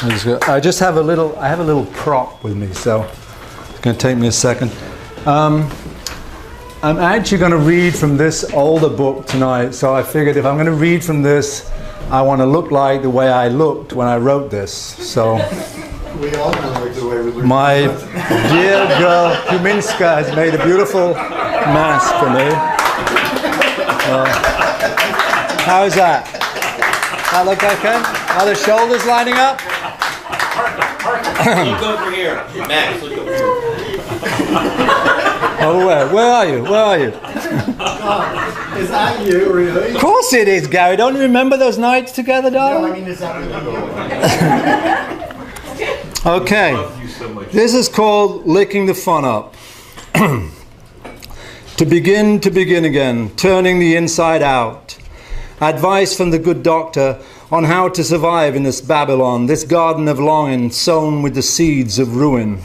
I just have a little prop with me, so it's going to take me a second. I'm actually going to read from this older book tonight, so I figured if I'm going to read from this, I want to look like the way I looked when I wrote this. So we all look the way we look. My dear girl Kuminska has made a beautiful mask for me. How's that? That look okay? Are the shoulders lining up? Look over here. Max, look over here. Oh, where are you? Where are you? Is that you, really? Of course it is, Gary. Don't you remember those nights together, darling? No, I mean, is that really you? Okay. This is called Licking the Fun Up. To begin again, turning the inside out. Advice from the good doctor on how to survive in this Babylon, this garden of longing sown with the seeds of ruin.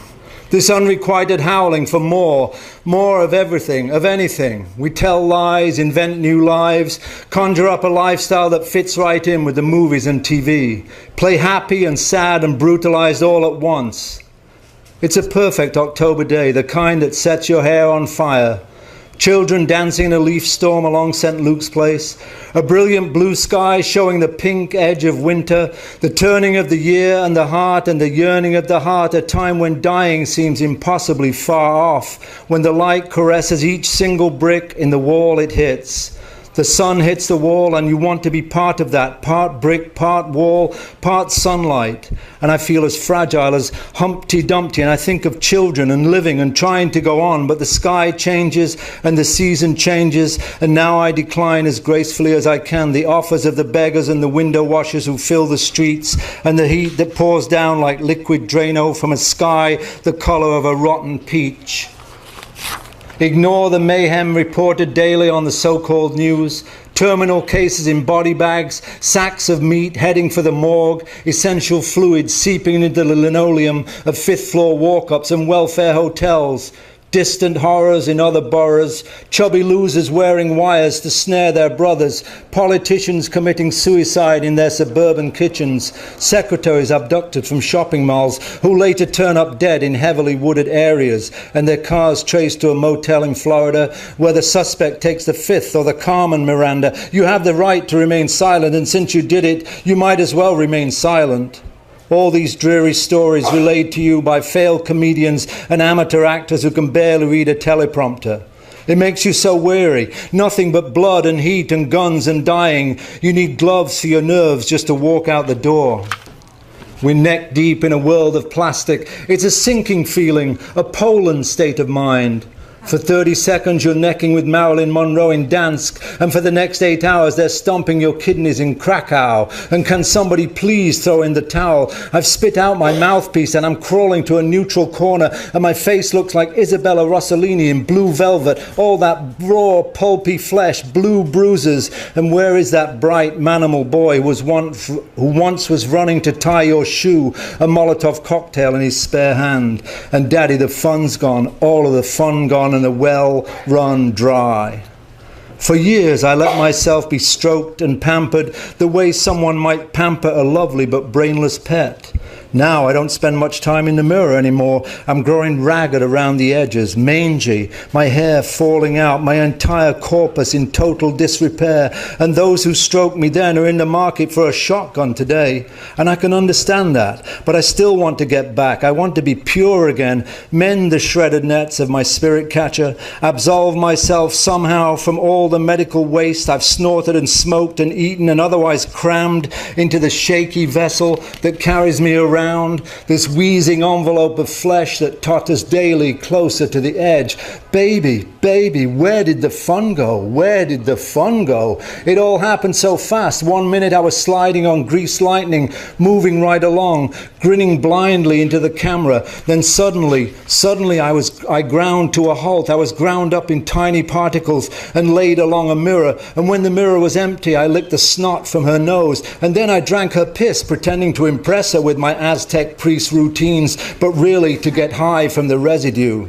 This unrequited howling for more of everything, of anything. We tell lies, invent new lives, conjure up a lifestyle that fits right in with the movies and TV. Play happy and sad and brutalized all at once. It's a perfect October day, the kind that sets your hair on fire. Children dancing in a leaf storm along St. Luke's Place, a brilliant blue sky showing the pink edge of winter, the turning of the year and the heart and the yearning of the heart, a time when dying seems impossibly far off, when the light caresses each single brick in the wall it hits. The sun hits the wall and you want to be part of that, part brick, part wall, part sunlight. And I feel as fragile as Humpty Dumpty, and I think of children and living and trying to go on, but the sky changes and the season changes, and now I decline as gracefully as I can the offers of the beggars and the window washers who fill the streets, and the heat that pours down like liquid Drano from a sky the color of a rotten peach. Ignore the mayhem reported daily on the so-called news. Terminal cases in body bags, sacks of meat heading for the morgue, essential fluids seeping into the linoleum of fifth-floor walk-ups and welfare hotels. Distant horrors in other boroughs, chubby losers wearing wires to snare their brothers, politicians committing suicide in their suburban kitchens, secretaries abducted from shopping malls who later turn up dead in heavily wooded areas, and their cars traced to a motel in Florida where the suspect takes the Fifth or the Carmen Miranda. You have the right to remain silent, and since you did it, you might as well remain silent. All these dreary stories relayed to you by failed comedians and amateur actors who can barely read a teleprompter. It makes you so weary. Nothing but blood and heat and guns and dying. You need gloves for your nerves just to walk out the door. We're neck deep in a world of plastic. It's a sinking feeling, a Poland state of mind. For 30 seconds you're necking with Marilyn Monroe in Dansk, and for the next 8 hours they're stomping your kidneys in Krakow. And can somebody please throw in the towel? I've spit out my mouthpiece and I'm crawling to a neutral corner, and my face looks like Isabella Rossellini in blue velvet, all that raw pulpy flesh, blue bruises. And where is that bright manimal boy who once was running to tie your shoe, a Molotov cocktail in his spare hand? And Daddy, the fun's gone, all of the fun gone, and the well run dry. For years I let myself be stroked and pampered the way someone might pamper a lovely but brainless pet. Now I don't spend much time in the mirror anymore. I'm growing ragged around the edges, mangy, my hair falling out, my entire corpus in total disrepair. And those who stroked me then are in the market for a shotgun today. And I can understand that, but I still want to get back. I want to be pure again, mend the shredded nets of my spirit catcher, absolve myself somehow from all the medical waste I've snorted and smoked and eaten and otherwise crammed into the shaky vessel that carries me around, this wheezing envelope of flesh that totters daily closer to the edge. Baby, baby, where did the fun go? Where did the fun go? It all happened so fast. 1 minute I was sliding on greased lightning, moving right along, grinning blindly into the camera. Then suddenly I ground to a halt. I was ground up in tiny particles and laid along a mirror. And when the mirror was empty, I licked the snot from her nose. And then I drank her piss, pretending to impress her with my Aztec priest routines, but really to get high from the residue.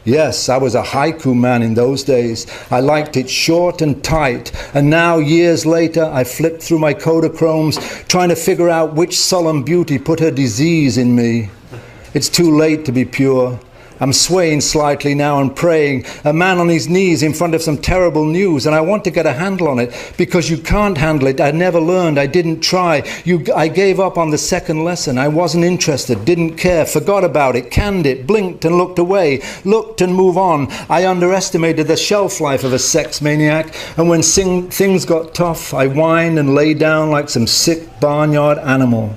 Yes, I was a haiku man in those days. I liked it short and tight. And now, years later, I flip through my Kodachromes, trying to figure out which sullen beauty put her disease in me. It's too late to be pure. I'm swaying slightly now and praying, a man on his knees in front of some terrible news, and I want to get a handle on it, because you can't handle it. I never learned. I didn't try. I gave up on the second lesson. I wasn't interested, didn't care, forgot about it, canned it, blinked and looked away, looked and moved on. I underestimated the shelf life of a sex maniac, and when things got tough, I whined and lay down like some sick barnyard animal.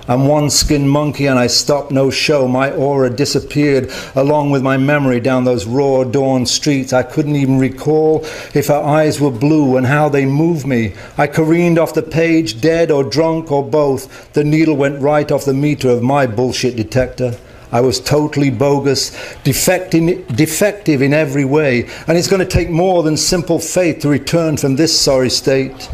I'm one-skinned monkey and I stopped no show. My aura disappeared along with my memory down those raw dawn streets. I couldn't even recall if her eyes were blue and how they moved me. I careened off the page, dead or drunk or both. The needle went right off the meter of my bullshit detector. I was totally bogus, defective in every way, and it's going to take more than simple faith to return from this sorry state.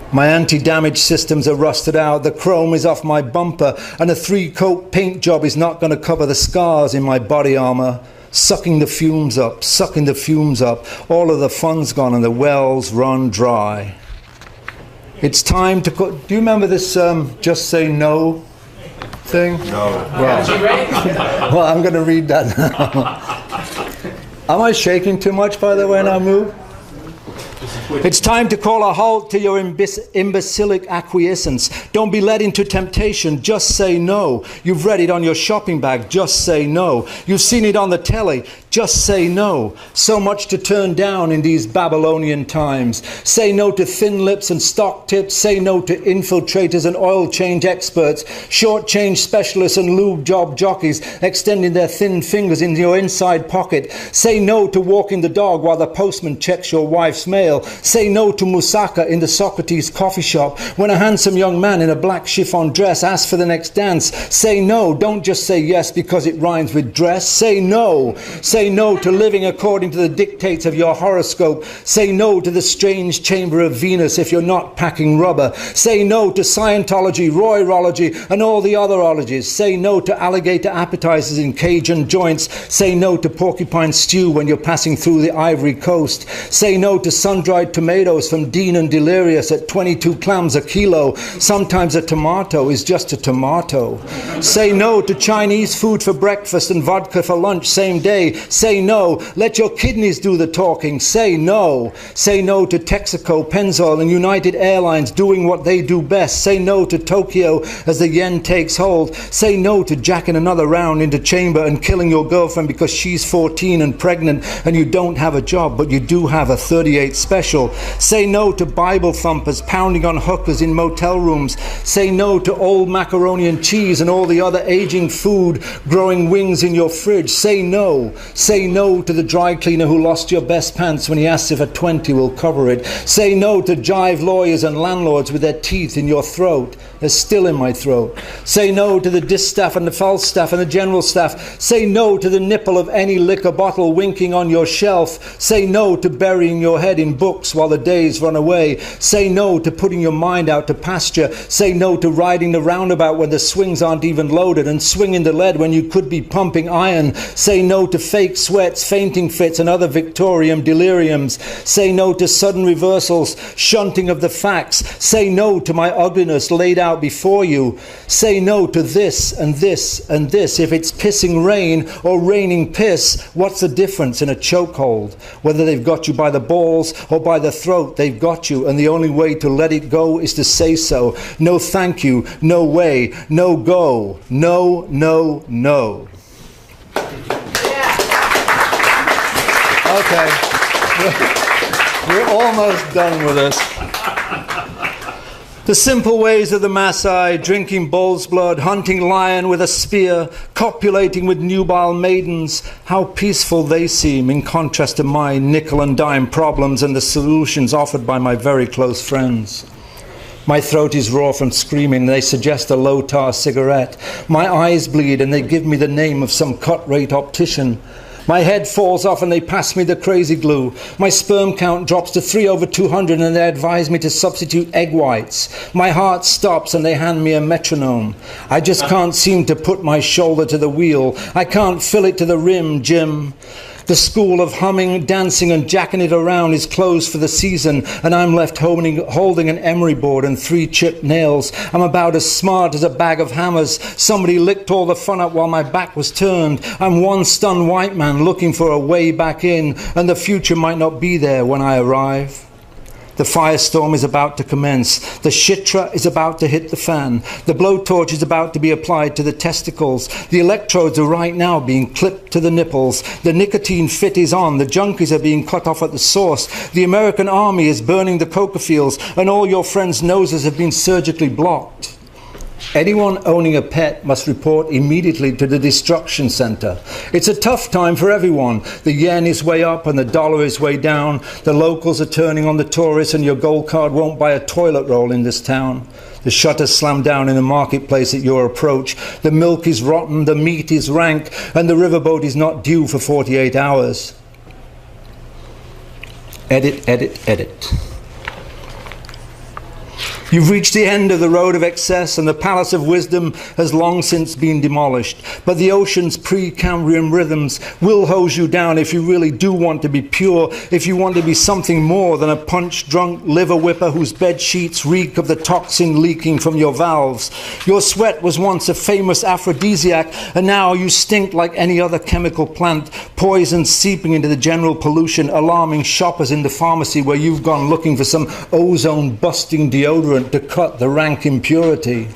My anti-damage systems are rusted out, the chrome is off my bumper, and a 3-coat paint job is not going to cover the scars in my body armour. Sucking the fumes up, all of the fun's gone and the wells run dry. It's time to do you remember this just say no thing? No. Well, I'm going to read that now. Am I shaking too much, by the way, when I move? It's time to call a halt to your imbecilic acquiescence. Don't be led into temptation. Just say no. You've read it on your shopping bag. Just say no. You've seen it on the telly. Just say no. So much to turn down in these Babylonian times. Say no to thin lips and stock tips. Say no to infiltrators and oil change experts, short change specialists and lube job jockeys extending their thin fingers into your inside pocket. Say no to walking the dog while the postman checks your wife's mail. Say no to moussaka in the Socrates coffee shop when a handsome young man in a black chiffon dress asks for the next dance. Say no. Don't just say yes because it rhymes with dress. Say no. Say no to living according to the dictates of your horoscope. Say no to the strange chamber of Venus if you're not packing rubber. Say no to Scientology, Royrology, and all the other ologies. Say no to alligator appetizers in Cajun joints. Say no to porcupine stew when you're passing through the Ivory Coast. Say no to sun-dried tomatoes from Dean and Delirious at 22 clams a kilo. Sometimes a tomato is just a tomato. Say no to Chinese food for breakfast and vodka for lunch same day. Say no. Let your kidneys do the talking. Say no. Say no to Texaco, Pennzoil and United Airlines doing what they do best. Say no to Tokyo as the yen takes hold. Say no to jacking another round into chamber and killing your girlfriend because she's 14 and pregnant and you don't have a job but you do have a 38 special. Say no to Bible thumpers pounding on hookers in motel rooms. Say no to old macaroni and cheese and all the other aging food growing wings in your fridge. Say no. Say no to the dry cleaner who lost your best pants when he asks if a 20 will cover it. Say no to jive lawyers and landlords with their teeth in your throat. They're still in my throat. Say no to the distaff and the falstaff and the general staff. Say no to the nipple of any liquor bottle winking on your shelf. Say no to burying your head in books while the days run away. Say no to putting your mind out to pasture. Say no to riding the roundabout when the swings aren't even loaded and swinging the lead when you could be pumping iron. Say no to fake sweats, fainting fits and other Victorian deliriums. Say no to sudden reversals, shunting of the facts. Say no to my ugliness laid out before you. Say no to this and this and this. If it's pissing rain or raining piss, what's the difference in a chokehold? Whether they've got you by the balls or by the throat, they've got you, and the only way to let it go is to say so. No thank you, no way, no go, no, no, no. Okay, we're almost done with this. The simple ways of the Maasai, drinking bull's blood, hunting lion with a spear, copulating with nubile maidens, how peaceful they seem in contrast to my nickel and dime problems and the solutions offered by my very close friends. My throat is raw from screaming, they suggest a low-tar cigarette. My eyes bleed and they give me the name of some cut-rate optician. My head falls off and they pass me the crazy glue. My sperm count drops to 3/200 and they advise me to substitute egg whites. My heart stops and they hand me a metronome. I just can't seem to put my shoulder to the wheel. I can't fill it to the rim, Jim. The school of humming, dancing and jacking it around is closed for the season, and I'm left holding an emery board and 3 chipped nails. I'm about as smart as a bag of hammers. Somebody licked all the fun up while my back was turned. I'm one stunned white man looking for a way back in, and the future might not be there when I arrive. The firestorm is about to commence. The shitra is about to hit the fan. The blowtorch is about to be applied to the testicles. The electrodes are right now being clipped to the nipples. The nicotine fit is on. The junkies are being cut off at the source. The American army is burning the coca fields, and all your friends' noses have been surgically blocked. Anyone owning a pet must report immediately to the destruction center. It's a tough time for everyone. The yen is way up and the dollar is way down. The locals are turning on the tourists and your gold card won't buy a toilet roll in this town. The shutters slam down in the marketplace at your approach. The milk is rotten, the meat is rank, and the riverboat is not due for 48 hours. Edit, edit, edit. You've reached the end of the road of excess and the palace of wisdom has long since been demolished. But the ocean's pre-Cambrian rhythms will hose you down if you really do want to be pure, if you want to be something more than a punch-drunk liver whipper whose bed sheets reek of the toxin leaking from your valves. Your sweat was once a famous aphrodisiac and now you stink like any other chemical plant, poison seeping into the general pollution, alarming shoppers in the pharmacy where you've gone looking for some ozone-busting deodorant to cut the rank impurity.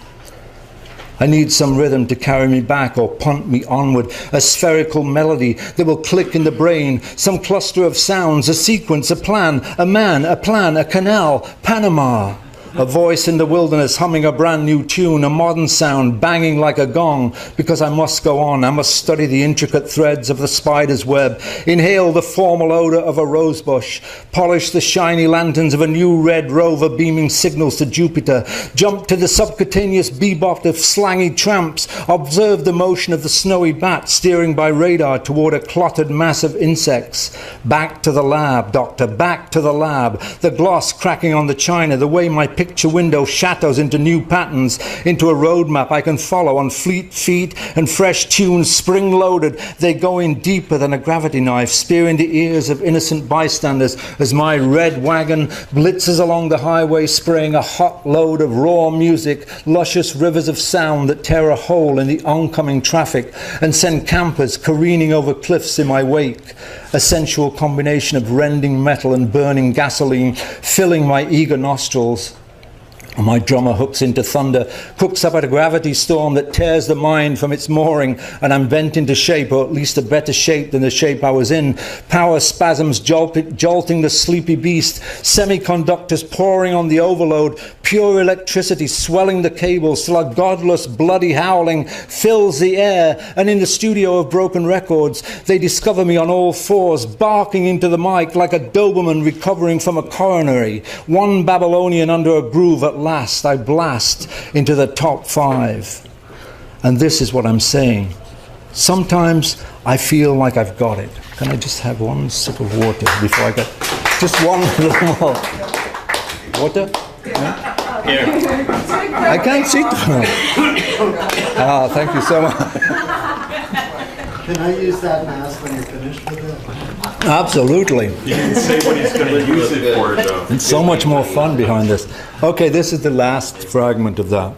I need some rhythm to carry me back or punt me onward, a spherical melody that will click in the brain, some cluster of sounds, a sequence, a plan, a man, a plan, a canal, Panama. A voice in the wilderness humming a brand new tune, a modern sound banging like a gong, because I must go on. I must study the intricate threads of the spider's web, inhale the formal odor of a rosebush, polish the shiny lanterns of a new red rover beaming signals to Jupiter, jump to the subcutaneous bebop of slangy tramps, observe the motion of the snowy bat steering by radar toward a clotted mass of insects. Back to the lab, doctor, back to the lab, the gloss cracking on the china, the way my picture window shatters into new patterns, into a roadmap I can follow on fleet feet and fresh tunes spring-loaded. They go in deeper than a gravity knife, spearing the ears of innocent bystanders as my red wagon blitzes along the highway, spraying a hot load of raw music, luscious rivers of sound that tear a hole in the oncoming traffic and send campers careening over cliffs in my wake. A sensual combination of rending metal and burning gasoline filling my eager nostrils. My drummer hooks into thunder, cooks up at a gravity storm that tears the mind from its mooring, and I'm bent into shape, or at least a better shape than the shape I was in. Power spasms jolting the sleepy beast, semiconductors pouring on the overload, pure electricity swelling the cables till a godless, bloody howling fills the air, and in the studio of broken records, they discover me on all fours, barking into the mic like a Doberman recovering from a coronary. One Babylonian under a groove at last I blast into the top 5. And this is what I'm saying. Sometimes I feel like I've got it. Can I just have one sip of water before I get... Just one little more. Water? Yeah? Here. I can't see. Thank you so much. Can I use that mask when you're finished with it? Absolutely. You didn't say what he's going to use it for, though. It's so much more fun behind this. Okay, this is the last fragment of that.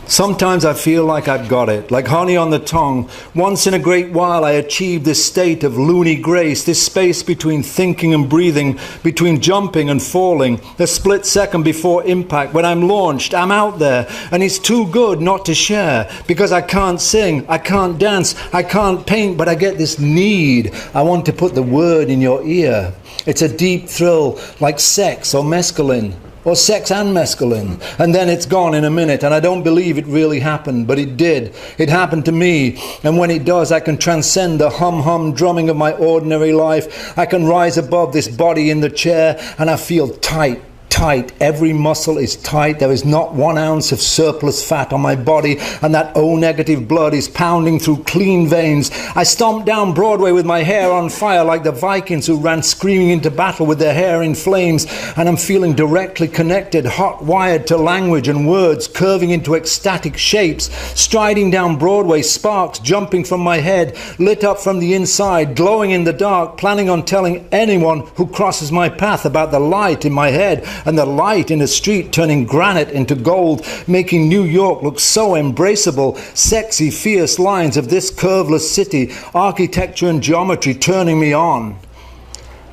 Sometimes I feel like I've got it, like honey on the tongue. Once in a great while I achieve this state of loony grace, this space between thinking and breathing, between jumping and falling, a split second before impact. When I'm launched, I'm out there, and it's too good not to share, because I can't sing, I can't dance, I can't paint, but I get this need. I want to put the word in your ear. It's a deep thrill, like sex or mescaline. Or sex and mescaline, and then it's gone in a minute, and I don't believe it really happened, but it did. It happened to me, and when it does, I can transcend the hum-hum drumming of my ordinary life. I can rise above this body in the chair, and I feel tight, tight. Every muscle is tight. There is not 1 ounce of surplus fat on my body, and that O-negative blood is pounding through clean veins. I stomp down Broadway with my hair on fire like the Vikings who ran screaming into battle with their hair in flames, and I'm feeling directly connected, hot-wired to language and words, curving into ecstatic shapes, striding down Broadway, sparks jumping from my head, lit up from the inside, glowing in the dark, planning on telling anyone who crosses my path about the light in my head and the light in the street turning granite into gold, making New York look so embraceable, sexy, fierce lines of this curveless city, architecture and geometry turning me on.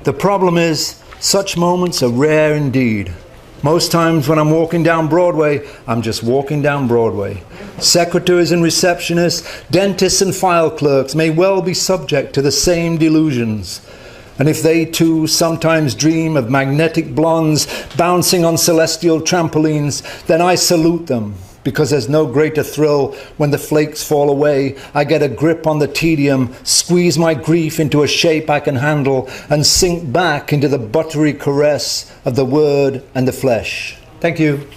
The problem is, such moments are rare indeed. Most times when I'm walking down Broadway, I'm just walking down Broadway. Secretaries and receptionists, dentists and file clerks may well be subject to the same delusions. And if they too sometimes dream of magnetic blondes bouncing on celestial trampolines, then I salute them, because there's no greater thrill when the flakes fall away. I get a grip on the tedium, squeeze my grief into a shape I can handle, and sink back into the buttery caress of the word and the flesh. Thank you.